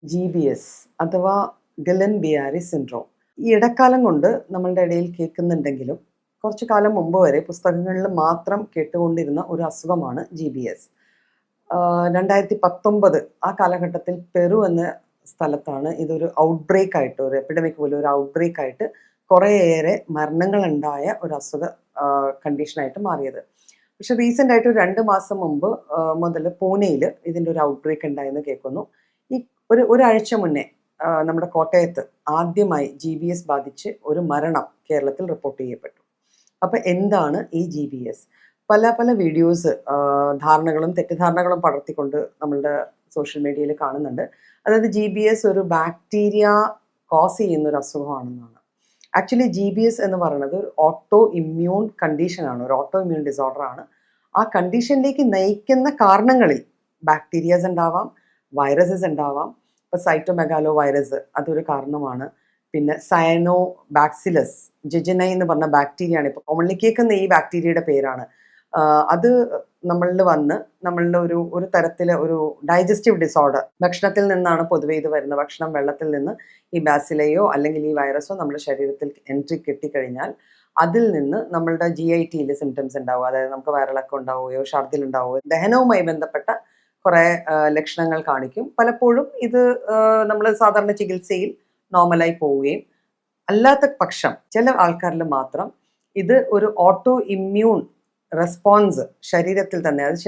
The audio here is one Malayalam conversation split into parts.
GBS അഥവാ ഗില്ലൻ ബിയാരി സിൻഡ്രോം. ഈ ഇടക്കാലം കൊണ്ട് നമ്മളുടെ ഇടയിൽ കേൾക്കുന്നുണ്ടെങ്കിലും കുറച്ചു കാലം മുമ്പ് വരെ പുസ്തകങ്ങളിൽ മാത്രം കേട്ടുകൊണ്ടിരുന്ന ഒരു അസുഖമാണ് GBS. 2019 ആ കാലഘട്ടത്തിൽ പെറു എന്ന സ്ഥലത്താണ് ഇതൊരു ഔട്ട്ബ്രേക്ക് ആയിട്ട്, ഒരു എപ്പിഡമിക് പോലെ ഒരു ഔട്ട്ബ്രേക്ക് ആയിട്ട് കുറേയേറെ മരണങ്ങളുണ്ടായ ഒരു കണ്ടീഷനായിട്ട് മാറിയത്. പക്ഷെ റീസെൻ്റ് ആയിട്ട് ഒരു 2 മാസം മുമ്പ് മുതൽ പൂനെയിൽ ഇതിൻ്റെ ഒരു ഔട്ട്ബ്രേക്ക് ഉണ്ടായെന്ന് കേൾക്കുന്നു. ഈ ഒരാഴ്ച മുന്നേ നമ്മുടെ കോട്ടയത്ത് ആദ്യമായി GBS ബാധിച്ച് ഒരു മരണം കേരളത്തിൽ റിപ്പോർട്ട് ചെയ്യപ്പെട്ടു. അപ്പം എന്താണ് ഈ GBS? പല പല വീഡിയോസ്, ധാരണകളും തെറ്റിദ്ധാരണകളും പടർത്തിക്കൊണ്ട് നമ്മളുടെ സോഷ്യൽ മീഡിയയിൽ കാണുന്നുണ്ട്. അതായത് GBS ഒരു ബാക്ടീരിയ കോസ് ചെയ്യുന്ന ഒരു അസുഖമാണെന്നാണ്. ആക്ച്വലി GBS എന്ന് പറയുന്നത് ഒരു ഓട്ടോ ഇമ്മ്യൂൺ കണ്ടീഷനാണ്, ഒരു ഓട്ടോ ഇമ്മ്യൂൺ ഡിസോർഡർ ആണ്. ആ കണ്ടീഷനിലേക്ക് നയിക്കുന്ന കാരണങ്ങളിൽ ബാക്ടീരിയാസ് ഉണ്ടാവാം, വൈറസസ് ഉണ്ടാവാം. ഇപ്പോൾ സൈറ്റോമെഗാലോ വൈറസ് അതൊരു കാരണമാണ്. പിന്നെ സയനോ ബാക്സിലസ് ജിജനൈ എന്ന് പറഞ്ഞ ബാക്ടീരിയ ആണ് ഇപ്പോൾ കോമൺലി കേൾക്കുന്ന ഈ ബാക്ടീരിയയുടെ പേരാണ്. അത് നമ്മളിൽ വന്ന് നമ്മളുടെ ഒരു തരത്തിലെ ഒരു ഡൈജസ്റ്റീവ് ഡിസോർഡർ, ഭക്ഷണത്തിൽ നിന്നാണ് പൊതുവെ ഇത് വരുന്നത്. ഭക്ഷണം, വെള്ളത്തിൽ നിന്ന് ഈ ബാസിലയോ അല്ലെങ്കിൽ ഈ വൈറസോ നമ്മുടെ ശരീരത്തിൽ എൻട്രി കിട്ടിക്കഴിഞ്ഞാൽ അതിൽ നിന്ന് നമ്മളുടെ GITയിൽ സിംറ്റംസ് ഉണ്ടാവും. അതായത് നമുക്ക് വയറിളക്കം ഉണ്ടാവുകയോ ഛർദിൽ ഉണ്ടാവുകയോ ദഹനവുമായി ബന്ധപ്പെട്ട കുറേ ലക്ഷണങ്ങൾ കാണിക്കും. പലപ്പോഴും ഇത് നമ്മൾ സാധാരണ ചികിത്സയിൽ നോർമലായി പോവുകയും, അല്ലാത്ത പക്ഷം ചില ആൾക്കാരിൽ മാത്രം ഇത് ഒരു ഓട്ടോ ഇമ്മ്യൂൺ റെസ്പോൺസ് ശരീരത്തിൽ തന്നെ, അത്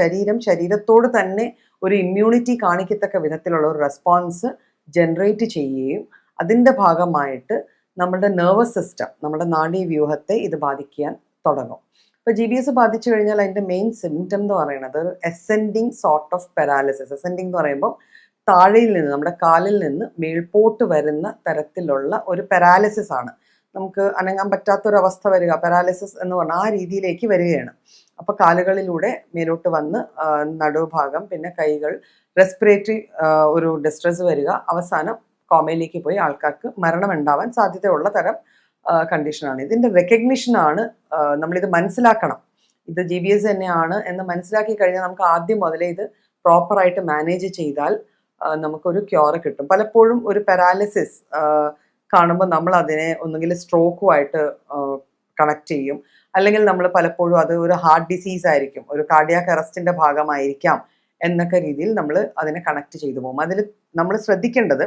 ശരീരത്തോട് തന്നെ ഒരു ഇമ്മ്യൂണിറ്റി കാണിക്കത്തക്ക വിധത്തിലുള്ള ഒരു റെസ്പോൺസ് ജനറേറ്റ് ചെയ്യുകയും അതിൻ്റെ ഭാഗമായിട്ട് നമ്മുടെ നെർവസ് സിസ്റ്റം, നമ്മുടെ നാഡീവ്യൂഹത്തെ ഇത് ബാധിക്കാൻ തുടങ്ങും. ഇപ്പോൾ GBS ബാധിച്ചു കഴിഞ്ഞാൽ അതിൻ്റെ മെയിൻ സിംറ്റം എന്ന് പറയുന്നത് ഒരു ascending sort of paralysis. Ascending എന്ന് പറയുമ്പോൾ താഴെയിൽ നിന്ന്, നമ്മുടെ കാലിൽ നിന്ന് മേൽപോട്ട് വരുന്ന തരത്തിലുള്ള ഒരു പാരാലിസിസ് ആണ്. നമുക്ക് അനങ്ങാൻ പറ്റാത്തൊരവസ്ഥ വരിക, പാരാലിസിസ് എന്ന് പറഞ്ഞാൽ ആ രീതിയിലേക്ക് വരികയാണ്. അപ്പോൾ കാലുകളിലൂടെ മേലോട്ട് വന്ന് നടുഭാഗം, പിന്നെ കൈകൾ, റെസ്പിറേറ്ററി ഒരു ഡിസ്ട്രെസ് വരിക, അവസാനം കോമയിലേക്ക് പോയി ആൾക്കാർക്ക് മരണം ഉണ്ടാവാൻ സാധ്യതയുള്ള തരം കണ്ടീഷനാണ്. ഇതിൻ്റെ റെക്കഗ്നിഷനാണ്, നമ്മളിത് മനസ്സിലാക്കണം. ഇത് GBS തന്നെയാണ് എന്ന് മനസ്സിലാക്കി കഴിഞ്ഞാൽ നമുക്ക് ആദ്യം മുതലേ ഇത് പ്രോപ്പറായിട്ട് മാനേജ് ചെയ്താൽ നമുക്കൊരു ക്യൂർ കിട്ടും. പലപ്പോഴും ഒരു പാരാലിസിസ് കാണുമ്പോൾ നമ്മൾ അതിനെ ഒന്നുകിൽ സ്ട്രോക്കുമായിട്ട് കണക്ട് ചെയ്യും, അല്ലെങ്കിൽ നമ്മൾ പലപ്പോഴും അത് ഒരു ഹാർട്ട് ഡിസീസ് ആയിരിക്കും, ഒരു കാർഡിയാക് അറസ്റ്റിൻ്റെ ഭാഗമായിരിക്കാം എന്നൊക്കെ രീതിയിൽ നമ്മൾ അതിനെ കണക്ട് ചെയ്തു പോകും. അതിൽ നമ്മൾ ശ്രദ്ധിക്കേണ്ടത്,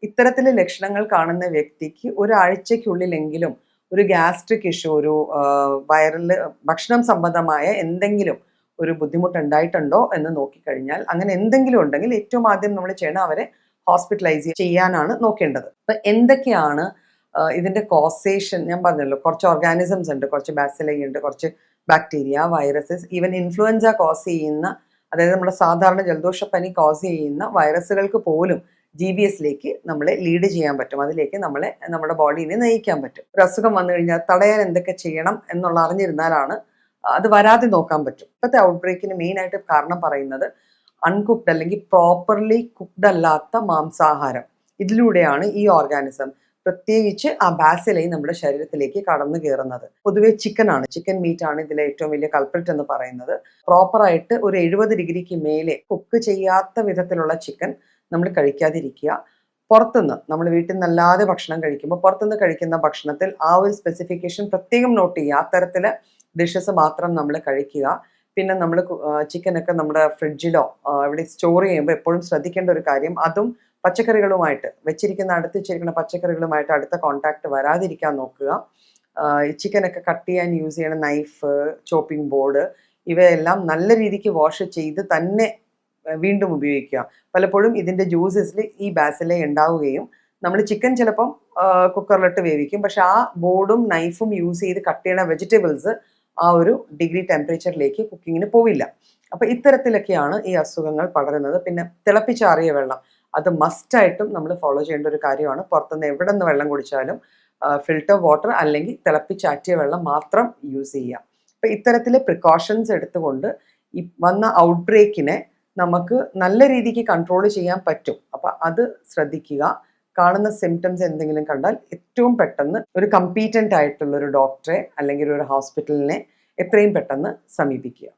ഇത്തരത്തിലെ ലക്ഷണങ്ങൾ കാണുന്ന വ്യക്തിക്ക് ഒരാഴ്ചയ്ക്കുള്ളിലെങ്കിലും ഒരു ഗ്യാസ്ട്രിക് ഇഷ്യൂ, ഒരു വയറിൽ ഭക്ഷണം സംബന്ധമായ എന്തെങ്കിലും ഒരു ബുദ്ധിമുട്ടുണ്ടായിട്ടുണ്ടോ എന്ന് നോക്കിക്കഴിഞ്ഞാൽ, അങ്ങനെ എന്തെങ്കിലും ഉണ്ടെങ്കിൽ ഏറ്റവും ആദ്യം നമ്മൾ ചെയ്യണം അവരെ ഹോസ്പിറ്റലൈസ് ചെയ്യാനാണ് നോക്കേണ്ടത്. അപ്പം എന്തൊക്കെയാണ് ഇതിൻ്റെ കോസേഷൻ? ഞാൻ പറഞ്ഞല്ലോ, കുറച്ച് ഓർഗാനിസംസ് ഉണ്ട്, കുറച്ച് ബാസിലൈ ഉണ്ട്, കുറച്ച് bacteria, viruses, even influenza cause ചെയ്യുന്ന, അതായത് നമ്മുടെ സാധാരണ ജലദോഷപ്പനി കോസ് ചെയ്യുന്ന വൈറസുകൾക്ക് പോലും GBSലേക്ക് നമ്മളെ ലീഡ് ചെയ്യാൻ പറ്റും. അതിലേക്ക് നമ്മുടെ ബോഡീനെ നയിക്കാൻ പറ്റും. ഒരു അസുഖം വന്നു കഴിഞ്ഞാൽ തടയാൻ എന്തൊക്കെ ചെയ്യണം എന്നുള്ള അറിഞ്ഞിരുന്നാലാണ് അത് വരാതെ നോക്കാൻ പറ്റും. ഇപ്പോഴത്തെ ഔട്ട്ബ്രേക്കിന് മെയിനായിട്ട് കാരണം പറയുന്നത് അൺകുക്ഡ് അല്ലെങ്കിൽ പ്രോപ്പർലി കുക്ഡ് അല്ലാത്ത മാംസാഹാരം. ഇതിലൂടെയാണ് ഈ ഓർഗാനിസം, പ്രത്യേകിച്ച് ആ ബാസിലൈ നമ്മുടെ ശരീരത്തിലേക്ക് കടന്നു കയറുന്നത്. പൊതുവെ ചിക്കൻ മീറ്റ് ആണ് ഇതിലെ ഏറ്റവും വലിയ കൾപ്രിറ്റ് എന്ന് പറയുന്നത്. പ്രോപ്പറായിട്ട് ഒരു 70 ഡിഗ്രിക്ക് മേലെ കുക്ക് ചെയ്യാത്ത വിധത്തിലുള്ള ചിക്കൻ നമ്മൾ കഴിക്കാതിരിക്കുക. പുറത്തുനിന്ന്, നമ്മൾ വീട്ടിൽ നിന്നല്ലാതെ ഭക്ഷണം കഴിക്കുമ്പോൾ പുറത്തുനിന്ന് കഴിക്കുന്ന ഭക്ഷണത്തിൽ ആ ഒരു സ്പെസിഫിക്കേഷൻ പ്രത്യേകം നോട്ട് ചെയ്യുക. അത്തരത്തിലെ ഡിഷസ് മാത്രം നമ്മൾ കഴിക്കുക. പിന്നെ നമ്മൾ ചിക്കനൊക്കെ നമ്മുടെ ഫ്രിഡ്ജിലോ എവിടെ സ്റ്റോർ ചെയ്യുമ്പോൾ എപ്പോഴും ശ്രദ്ധിക്കേണ്ട ഒരു കാര്യം, അതും പച്ചക്കറികളുമായിട്ട് അടുത്ത് വെച്ചിരിക്കുന്ന പച്ചക്കറികളുമായിട്ട് അടുത്ത കോണ്ടാക്ട് വരാതിരിക്കാൻ നോക്കുക. ചിക്കനൊക്കെ കട്ട് ചെയ്യാൻ യൂസ് ചെയ്യണ നൈഫ്, ചോപ്പിംഗ് ബോർഡ്, ഇവയെല്ലാം നല്ല രീതിക്ക് വാഷ് ചെയ്ത് തന്നെ വീണ്ടും ഉപയോഗിക്കുക. പലപ്പോഴും ഇതിൻ്റെ ജ്യൂസസിൽ ഈ ബാസിലൈ ഉണ്ടാവുകയും നമ്മൾ ചിക്കൻ ചിലപ്പം കുക്കറിലിട്ട് വേവിക്കും, പക്ഷെ ആ ബോർഡും നൈഫും യൂസ് ചെയ്ത് കട്ട് ചെയ്യണ വെജിറ്റബിൾസ് ആ ഒരു ഡിഗ്രി ടെമ്പറേച്ചറിലേക്ക് കുക്കിങ്ങിന് പോവില്ല. അപ്പം ഇത്തരത്തിലൊക്കെയാണ് ഈ അസുഖങ്ങൾ പടരുന്നത്. പിന്നെ തിളപ്പിച്ചാറിയ വെള്ളം, അത് മസ്റ്റായിട്ടും നമ്മൾ ഫോളോ ചെയ്യേണ്ട ഒരു കാര്യമാണ്. പുറത്തുനിന്ന് എവിടെ നിന്ന് വെള്ളം കുടിച്ചാലും ഫിൽറ്റർ വാട്ടർ അല്ലെങ്കിൽ തിളപ്പിച്ചാറ്റിയ വെള്ളം മാത്രം യൂസ് ചെയ്യുക. അപ്പം ഇത്തരത്തിലെ പ്രിക്കോഷൻസ് എടുത്തുകൊണ്ട് ഈ വന്ന ഔട്ട്ബ്രേക്കിനെ നമുക്ക് നല്ല രീതിക്ക് കൺട്രോൾ ചെയ്യാൻ പറ്റും. അപ്പം അത് ശ്രദ്ധിക്കുക. കാണുന്ന സിംറ്റംസ് എന്തെങ്കിലും കണ്ടാൽ ഏറ്റവും പെട്ടെന്ന് ഒരു കമ്പീറ്റൻ്റ് ആയിട്ടുള്ള ഒരു ഡോക്ടറെ അല്ലെങ്കിൽ ഒരു ഹോസ്പിറ്റലിനെ എത്രയും പെട്ടെന്ന് സമീപിക്കുക.